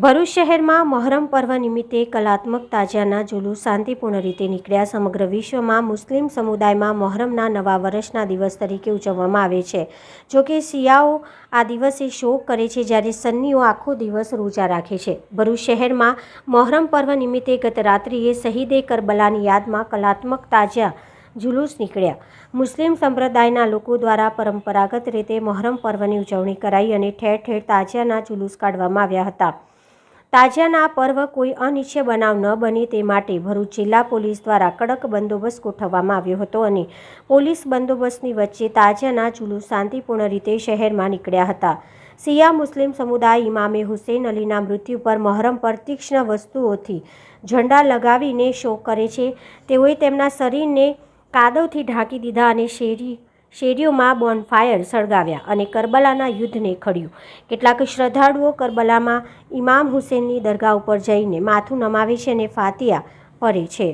ભરૂચ શહેરમાં મહોરમ પર્વ નિમિત્તે કલાત્મક તાજિયાના જુલુસ શાંતિપૂર્ણ રીતે નીકળ્યા. સમગ્ર વિશ્વમાં મુસ્લિમ સમુદાયમાં મહોરમના નવા વર્ષના દિવસ તરીકે ઉજવવામાં આવે છે. જોકે શિયાઓ આ દિવસે શોક કરે છે, જ્યારે સન્નીઓ આખો દિવસ રોજા રાખે છે. ભરૂચ શહેરમાં મહોરમ પર્વ નિમિત્તે ગત રાત્રિએ શહીદે કરબલાની યાદમાં કલાત્મક તાજિયા જુલુસ નીકળ્યા. મુસ્લિમ સંપ્રદાયના લોકો દ્વારા પરંપરાગત રીતે મહોરમ પર્વની ઉજવણી કરાઈ અને ઠેર ઠેર તાજિયાના જુલુસ કાઢવામાં આવ્યા હતા. તાજિયાના પર્વ કોઈ અનિચ્છનીય બનાવ ન બને તે માટે ભરૂચ જિલ્લા પોલીસ દ્વારા કડક બંદોબસ્ત ગોઠવવામાં આવ્યો હતો અને પોલીસ બંદોબસ્તની વચ્ચે તાજિયાના જુલુસ શાંતિપૂર્ણ રીતે શહેરમાં નીકળ્યા હતા. શિયા મુસ્લિમ સમુદાય ઇમામે હુસૈન અલીના મૃત્યુ પર મહોરમ પર તીક્ષ્ણ વસ્તુઓથી ઝંડા લગાવીને શોક કરે છે. તેઓએ તેમના શરીરને કાદવથી ઢાંકી દીધા અને શેરીઓમાં બોનફાયર સળગાવ્યા અને કરબલાના યુદ્ધને ખડ્યું. કેટલાક શ્રદ્ધાળુઓ કરબલામાં ઇમામ હુસૈનની દરગાહ ઉપર જઈને માથું નમાવે છે અને ફાતિહા પઢે છે.